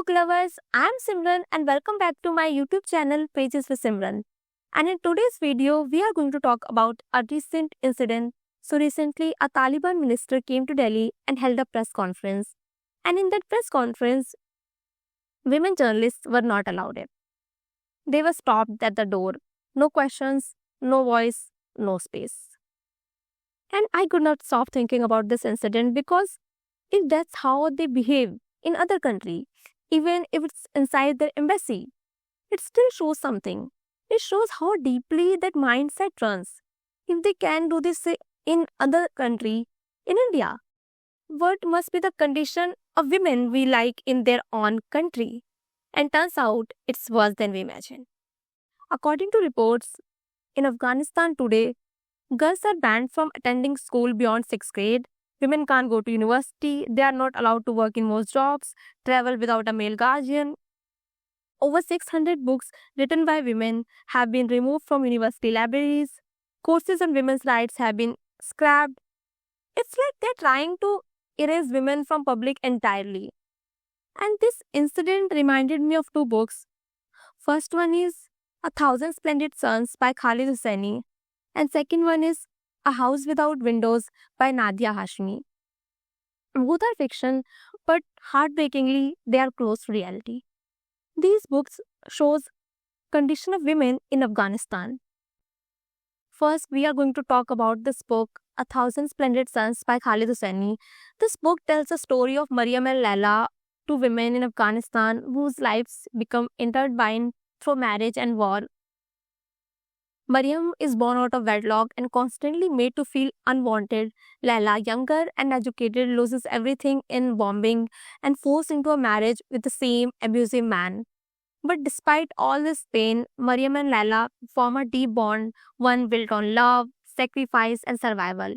book lovers, I am Simran and welcome back to my YouTube channel Pages with Simran. And in today's video, we are going to talk about a recent incident. So recently, a Taliban minister came to Delhi and held a press conference. And in that press conference, women journalists were not allowed in. They were stopped at the door. No questions, no voice, no space. And I could not stop thinking about this incident because if that's how they behave in other country, even if it's inside their embassy, it still shows something. It shows how deeply that mindset runs. If they can do this in other country, in India, what must be the condition of women we like in their own country? And turns out it's worse than we imagine. According to reports, in Afghanistan today, girls are banned from attending school beyond 6th grade. Women can't go to university. They are not allowed to work in most jobs, travel without a male guardian. Over 600 books written by women have been removed from university libraries. Courses on women's rights have been scrapped. It's like they're trying to erase women from public entirely. And this incident reminded me of two books. First one is A Thousand Splendid Suns by Khalid Hosseini, and second one is A House Without Windows by Nadia Hashmi. Both are fiction, but heartbreakingly, they are close to reality. These books shows condition of women in Afghanistan. First, we are going to talk about this book, A Thousand Splendid Suns by Khalid Hosseini. This book tells the story of Maryam and Laila, two women in Afghanistan whose lives become intertwined through marriage and war. Maryam is born out of wedlock and constantly made to feel unwanted. Laila, younger and educated, loses everything in bombing and forced into a marriage with the same abusive man. But despite all this pain, Maryam and Laila form a deep bond, one built on love, sacrifice, and survival.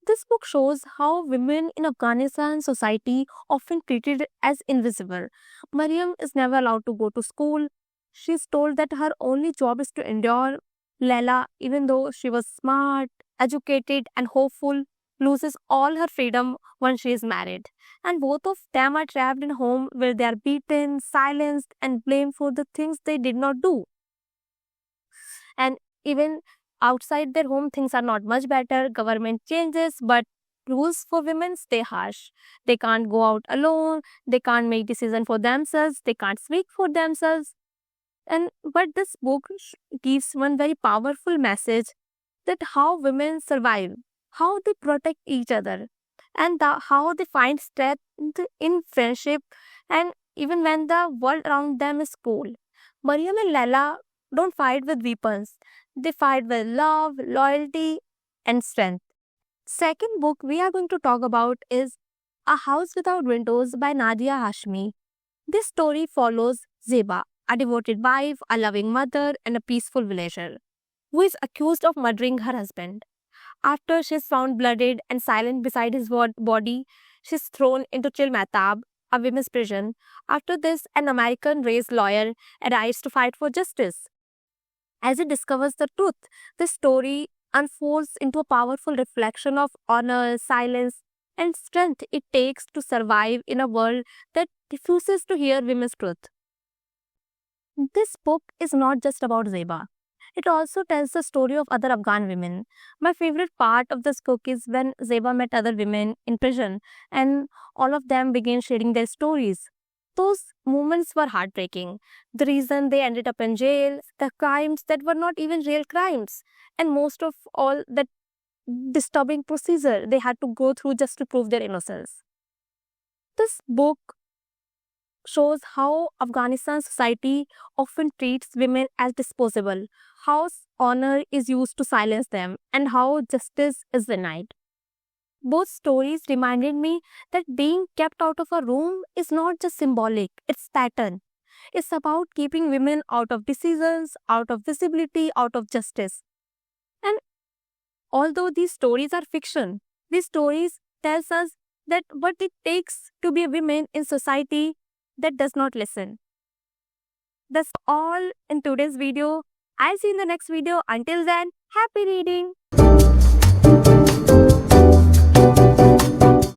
This book shows how women in Afghanistan society often treated as invisible. Maryam is never allowed to go to school. She is told that her only job is to endure. Laila, even though she was smart, educated, and hopeful, loses all her freedom when she is married. And both of them are trapped in a home where they are beaten, silenced, and blamed for the things they did not do. And even outside their home, things are not much better. Government changes, but rules for women stay harsh. They can't go out alone. They can't make decisions for themselves. They can't speak for themselves. But this book gives one very powerful message that how women survive, how they protect each other, and how they find strength in friendship, and even when the world around them is cold. Maryam and Laila don't fight with weapons; they fight with love, loyalty, and strength. Second book we are going to talk about is A House Without Windows by Nadia Hashmi. This story follows Zeba, a devoted wife, a loving mother, and a peaceful villager, who is accused of murdering her husband. After she is found bloodied and silent beside his body, she is thrown into Chil Mehtab, a women's prison. After this, an American-raised lawyer arrives to fight for justice. As he discovers the truth, this story unfolds into a powerful reflection of honor, silence, and strength it takes to survive in a world that refuses to hear women's truth. This book is not just about Zeba. It also tells the story of other Afghan women. My favorite part of this book is when Zeba met other women in prison and all of them began sharing their stories. Those moments were heartbreaking. The reason they ended up in jail, the crimes that were not even real crimes, and most of all, that disturbing procedure they had to go through just to prove their innocence. This book shows how Afghanistan society often treats women as disposable, how honor is used to silence them, and how justice is denied. Both stories reminded me that being kept out of a room is not just symbolic, it's pattern. It's about keeping women out of decisions, out of visibility, out of justice. And although these stories are fiction, these stories tells us that what it takes to be a woman in society that does not listen. That's all in today's video. I'll see you in the next video. Until then, happy reading!